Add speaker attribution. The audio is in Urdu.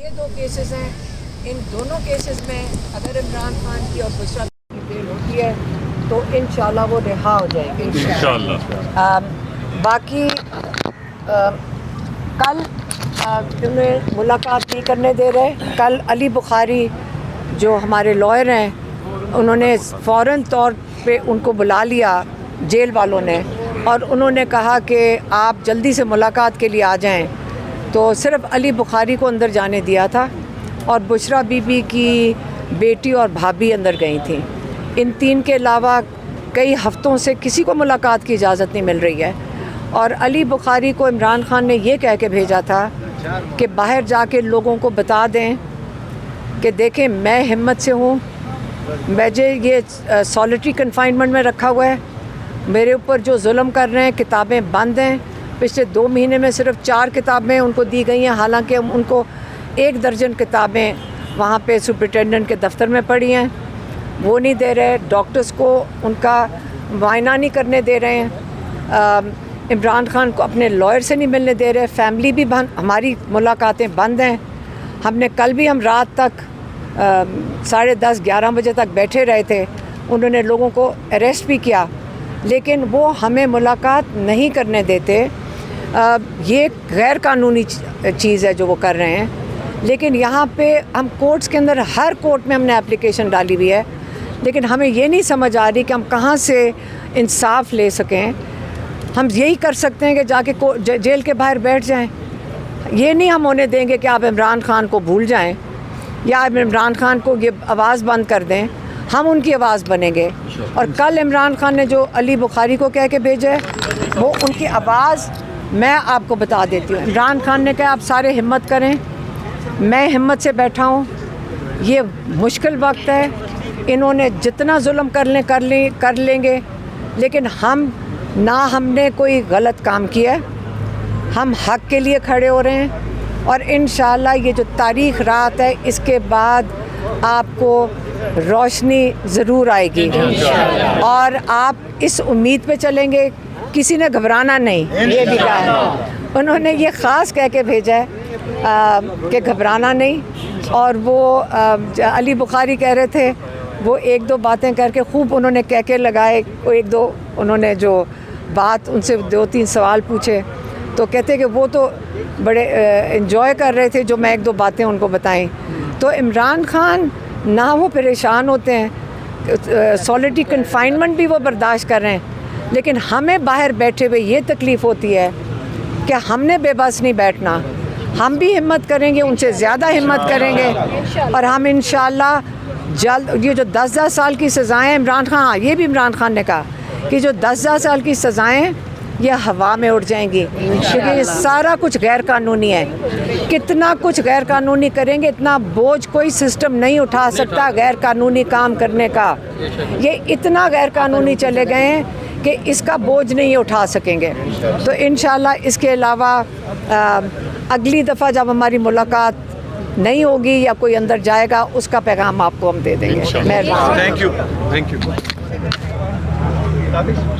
Speaker 1: یہ دو کیسز ہیں، ان دونوں کیسز میں اگر عمران خان کی اور بشرا کی بیل ہوتی ہے تو انشاءاللہ وہ رہا ہو جائیں گے انشاءاللہ۔ باقی کل انہیں ملاقات نہیں کرنے دے رہے۔ کل علی بخاری جو ہمارے لائر ہیں انہوں نے فوراً طور پہ ان کو بلا لیا جیل والوں نے، اور انہوں نے کہا کہ آپ جلدی سے ملاقات کے لیے آ جائیں۔ تو صرف علی بخاری کو اندر جانے دیا تھا اور بشرا بی بی کی بیٹی اور بھابھی اندر گئی تھیں۔ ان تین کے علاوہ کئی ہفتوں سے کسی کو ملاقات کی اجازت نہیں مل رہی ہے، اور علی بخاری کو عمران خان نے یہ کہہ کے بھیجا تھا کہ باہر جا کے لوگوں کو بتا دیں کہ دیکھیں میں ہمت سے ہوں، مجھے یہ سالٹری کنفائنمنٹ میں رکھا ہوا ہے، میرے اوپر جو ظلم کر رہے ہیں، کتابیں بند ہیں، پچھلے 2 مہینے میں صرف 4 کتابیں ان کو دی گئی ہیں، حالانکہ ان کو 1 درجن کتابیں وہاں پہ سپرنٹینڈنٹ کے دفتر میں پڑھی ہیں، وہ نہیں دے رہے۔ ڈاکٹرز کو ان کا معائنہ نہیں کرنے دے رہے ہیں، عمران خان کو اپنے لائر سے نہیں ملنے دے رہے، فیملی بھی بند، ہماری ملاقاتیں بند ہیں۔ ہم نے کل بھی ہم رات تک 10:30 11 بجے تک بیٹھے رہے تھے، انہوں نے لوگوں کو اریسٹ بھی کیا، لیکن وہ ہمیں ملاقات نہیں کرنے دیتے۔ یہ غیر قانونی چیز ہے جو وہ کر رہے ہیں، لیکن یہاں پہ ہم کورٹس کے اندر ہر کورٹ میں ہم نے اپلیکیشن ڈالی ہوئی ہے، لیکن ہمیں یہ نہیں سمجھ آ رہی کہ ہم کہاں سے انصاف لے سکیں۔ ہم یہی کر سکتے ہیں کہ جا کے جیل کے باہر بیٹھ جائیں، یہ نہیں ہم ہونے دیں گے کہ آپ عمران خان کو بھول جائیں یا آپ عمران خان کو یہ آواز بند کر دیں، ہم ان کی آواز بنیں گے۔ اور کل عمران خان نے جو علی بخاری کو کہہ کے بھیجا ہے وہ ان کی آواز میں آپ کو بتا دیتی ہوں۔ عمران خان نے کہا آپ سارے ہمت کریں، میں ہمت سے بیٹھا ہوں، یہ مشکل وقت ہے، انہوں نے جتنا ظلم کر لیں گے، لیکن ہم نے کوئی غلط کام کیا ہے، ہم حق کے لیے کھڑے ہو رہے ہیں، اور انشاءاللہ یہ جو تاریخ رات ہے اس کے بعد آپ کو روشنی ضرور آئے گی، اور آپ اس امید پہ چلیں گے۔ کسی نے گھبرانا نہیں، یہ بھی کہا ہے انہوں نے، یہ خاص کہہ کے بھیجا ہے کہ گھبرانا نہیں۔ اور وہ علی بخاری کہہ رہے تھے، وہ 1-2 باتیں کر کے خوب انہوں نے کہہ لگائے، 1-2 انہوں نے جو بات ان سے 2-3 سوال پوچھے تو کہتے کہ وہ تو بڑے انجوائے کر رہے تھے جو میں 1-2 باتیں ان کو بتائیں۔ تو عمران خان نہ وہ پریشان ہوتے ہیں، سالٹری کنفائنمنٹ بھی وہ برداشت کر رہے ہیں، لیکن ہمیں باہر بیٹھے ہوئے یہ تکلیف ہوتی ہے کہ ہم نے بے بس نہیں بیٹھنا، ہم بھی ہمت کریں گے، ان سے زیادہ ہمت کریں گے، اور ہم انشاءاللہ جلد یہ جو 10 سال کی سزائیں عمران خان، یہ بھی عمران خان نے کہا کہ جو 10 سال کی سزائیں یہ ہوا میں اڑ جائیں گی، کیونکہ یہ سارا کچھ غیر قانونی ہے۔ کتنا کچھ غیر قانونی کریں گے، اتنا بوجھ کوئی سسٹم نہیں اٹھا سکتا غیر قانونی کام کرنے کا، یہ اتنا غیر قانونی چلے گئے ہیں کہ اس کا بوجھ نہیں اٹھا سکیں گے۔ تو انشاءاللہ اس کے علاوہ اگلی دفعہ جب ہماری ملاقات نہیں ہوگی یا کوئی اندر جائے گا، اس کا پیغام آپ کو ہم دے دیں گے۔ مہربانی۔
Speaker 2: Thank you.